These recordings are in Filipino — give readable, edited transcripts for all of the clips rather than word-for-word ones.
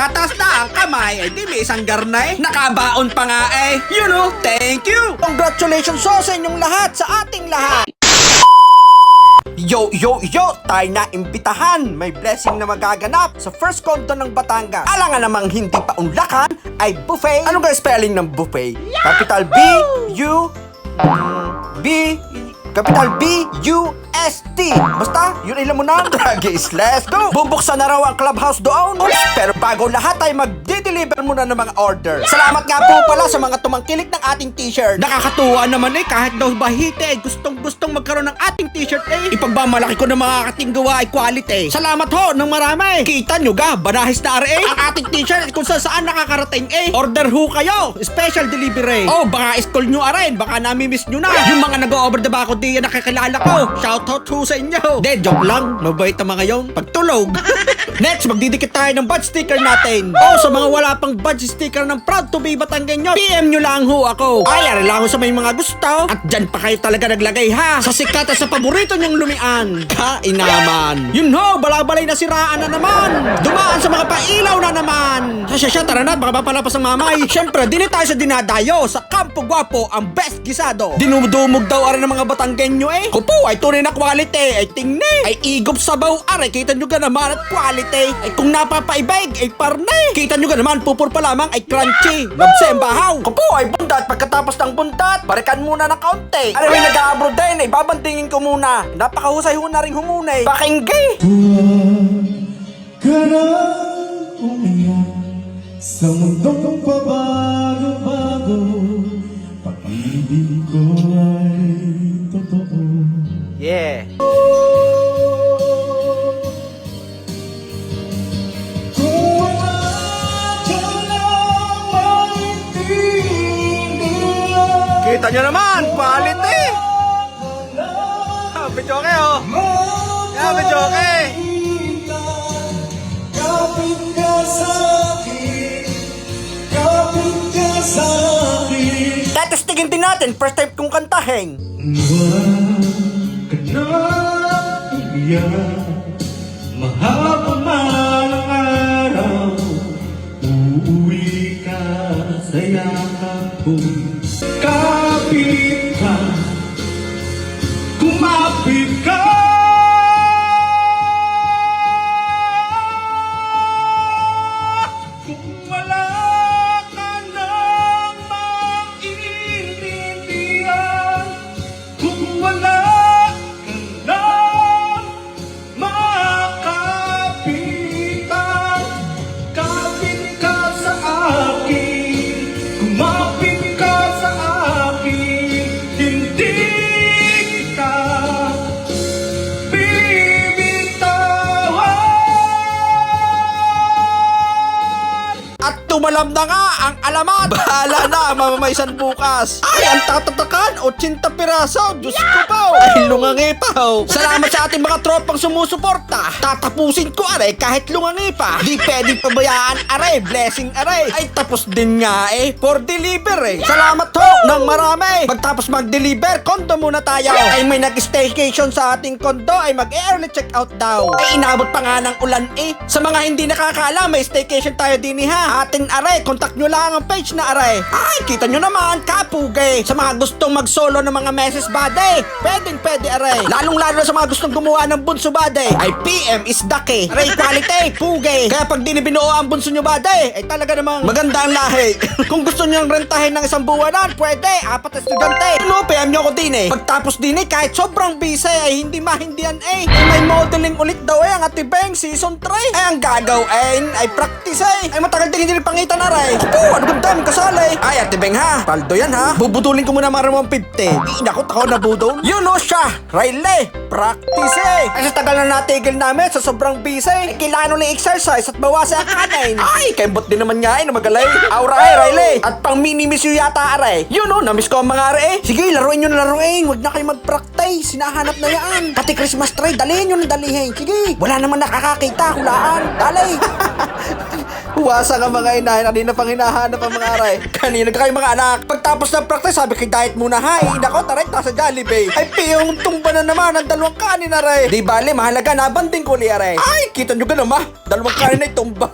tataas na ang kamay, di may isang garnay. Nakabaon pa nga thank you. Congratulations sa inyong lahat, sa ating lahat. Yo, tayo na imbitahan. May blessing na magaganap sa first condo ng Batangas. Alangan namang hindi pa unlakan ay buffet. Ano ga spelling ng buffet? Capital B-U-S-T. Basta, yun ilan mo na. Guys, let's go! Bubuksan na raw ang clubhouse doon. Oops, pero bago lahat ay magdi-deliver muna ng mga order. Salamat nga po pala sa mga tumangkilik ng ating t-shirt. Nakakatuwa naman kahit daw bahite gustong magkaroon ng ating t-shirt ipagmamalaki ko ng mga katinggawa ay quality. Salamat ho ng marami. Kita nyo ga, banahis na ang ating t-shirt kung saan nakakarating Order ho kayo, special delivery. Baka school nyo baka nami-miss nyo na. Yung mga nag-over the back di nakakilala ko. Shoutout ho sa inyo. Joke lang, mabait ang mga yung pagtulog. Next, magdidikit tayo ng badge sticker natin. Sa mga wala pang badge sticker ng Proud to be Batanggenyo, PM nyo lang ho ako. Ayari lang ho sa may mga gusto. At dyan pa kayo talaga naglagay ha. Sa sikat at sa paborito nyong lumian. Kainaman. Yun ho, balabalay na siraan na naman. Dumaan sa mga pailaw na naman. Siya, tara na, baka mapalapas ang mamay. Siyempre, dini tayo sa dinadayo. Sa Campo Guapo, ang best gisado. Dinumudumog daw ng mga Batanggenyo Kupo, ay tunay na quality. Ay tingni. Ay igop sabaw kita nyo ka naman at quality. Ay kung napapaibaig ay parne. Kita nyo ka naman, pupur pa lamang ay crunchy. Labse ang bahaw. Kupo, ay bundat. Pagkatapos ng bundat, barikan muna ng kaunti. Ano yung nag-aabro din babandingin ko muna. Napakahusay ho na rin humunay. Pakinggi. Karang umiyak sa mundong pabago-bago. Pag-ibig ko ay totoo. Yeah. Kung wala ka lang maintindihan, Kita nyo naman, quality. Bijoke bijoke. kapit ka sa'kin, kapit ka sa'kin. Tatestigin din natin, first time kong kantahin. Wag ka na umiyak, mahaba man ang araw. Uuwi ka sa yakap ko. Kapit ka, kumapit ka. Kung wala ka nang maintindihan, kung wala ka nang makapitan, kapit ka sa akin, kumapit ka sa akin, hindi kita At tumalam na nga ang alamat. Bahala na, mamamaysan bukas. Ay, ang tatatakan, 80 piraso. Diyos ko po. Ay, lungangi pa Salamat sa ating mga tropang sumusuporta. Tatapusin ko kahit lungangi pa. Di pwedeng pabayaan blessing Ay, tapos din nga for deliver Salamat ho ng marami. Pagtapos mag-deliver, kondo muna tayo. Ay, may nag-staycation sa ating kondo ay mag-early check out daw. Ay, inabot pa nga ng ulan Sa mga hindi nakakala, may staycation tayo din ha. Atin contact nyo lang ang page na Ay, kita nyo naman, kapugay. Sa mga gustong mag-solo ng mga meses bade, pwede Lalong-lalo na sa mga gustong gumawa ng bunso bade, ay PM is daki. Quality, pugay. Kaya pag dinibinuo ang bunso nyo bade, ay talaga namang maganda ang lahi. Kung gusto nyo rentahin ng isang buwanan, pwede, 4 estudyante. PM nyo ko din Pagtapos din kahit sobrang busy ay hindi mahindihan Ay, may modeling ulit daw ang Ate Beng season 3. Ay, ang gagawin ay practice Ay, matagal din hindi pangitan ano ganda mong kasali. Ay, Ate Beng ha, paldo yan ha. Bubudulin ko muna mga 150. Inakot ako na budol. Yun siya, Riley, practice Ay, sa tagal na natigil namin sa sobrang busy, ay kailangan ulit exercise at bawasan ang kanin. Ay, kembot din naman nga na magaling. Aura Riley. At pang mini-miss yun yata Yun namiss ko ang mga Sige, laruin nyo na laruin. Huwag na kayo mag-practice. Sinahanap na yan. Pati Christmas tree, dalihin nyo na dalihin. Sige, wala naman nakakakita. Hulaan. Dali. Huwasa nga mga inahin, kanina pang hinahanap ang mga aray. Kanina ka kayo mga anak. Pagtapos ng practice, sabi kay diet muna, hay. Nako, taray, sa Jollibee. Ay, piyong tumba na naman ang dalawang kanin aray. Di bale, mahalaga na banding ko li aray. Ay, kita nyo ganun ma. Dalawang kanin ay tumba.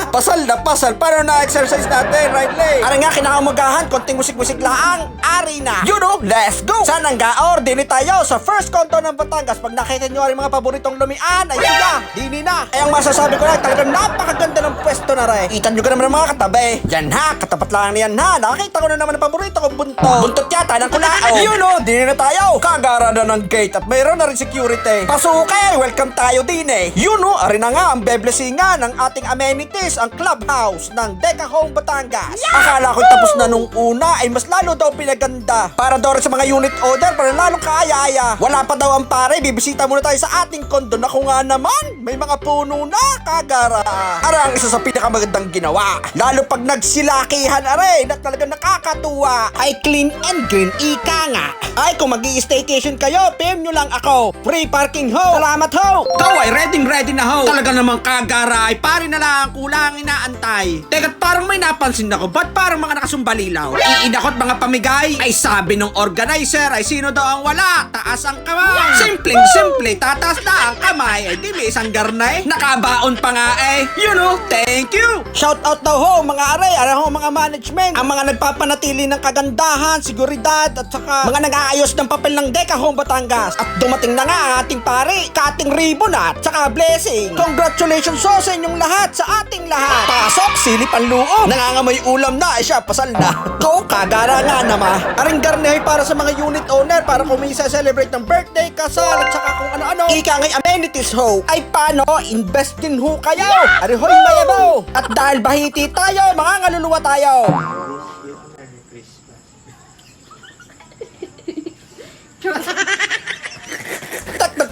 Pasal na pasal. Paano na-exercise natin, right leg? Aray nga, kinakamagahan, konting musik-musik lang. Ari na. You know, let's go. Sanang ga-ordinate tayo sa first konto ng Batangas. Pag nakita nyo rin mga paboritong lumian, ay siya, dini na. Ay, ang masasabi ko na, talagang napakaganda ng pwesto na rin. Kita nyo ka naman ang mga katabi. Yan ha, katapat lang yan ha. Nakakita ko na naman ang paborito kong buntot. Buntot yata ng kulao. You know, dini na tayo. Kagara na ng gate at mayroon na rin security. Pasukay, welcome tayo din eh. You know, ari na nga ang beblesingan ng ating amenities, ang clubhouse ng Deca Home Batangas. Akala ko'y tapos na nung una, ay mas lalo daw pinaganda. Para daw rin sa mga unit order, para lalong kaaya-aya. Wala pa daw ang pare, bibisita muna tayo sa ating kondo na kung nga naman, may mga puno na, kagara. Arang isa sa pinakamagandang ginawa. Lalo pag nagsilakihan are, na talagang nakakatuwa. Ay clean and green, ika nga. Ay kung mag-i-staycation kayo, PM nyo lang ako. Free parking ho. Salamat ho. Ikaw ay ready na ho. Talaga namang kagara ay pare na lang ang kulang inaantay. Teka't parang may napansin ako, ba't parang mga nakasumbalilaw? Iinakot mga pamigay. Ay sabi nung organizer ay sino daw ang wala? Taas ang kamay. Simple, tataas na ang kamay. Ay di may isang garnay. Nakabaon pa nga eh. You know, thank you. Shout out daw ho mga aray, ho mga management, ang mga nagpapanatili ng kagandahan, seguridad at saka mga nag-aayos ng papel ng Deca Home Batangas. At dumating na nga ang ating pare, cutting ribbon at saka blessing. Congratulations ho sa inyong lahat, sa ating lahat. Pasok, silip ang loob. Nangangamoy ulam na, ay siya, pasal na. Go, kagara nga naman. Aring garne para sa mga unit owner para kung may celebrate ng birthday, kasal at saka kung ano-ano. Ika ngay amenities ho. Ay paano, invest din ho kayo. Arihoy mayabo. At dahil bahiti tayo, mga ngaluluwa tayo.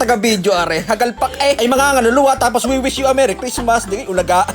Taga video are, hagalpak eh. Ay mga ngaluluwa tapos we wish you a Merry Christmas. Di ulaga.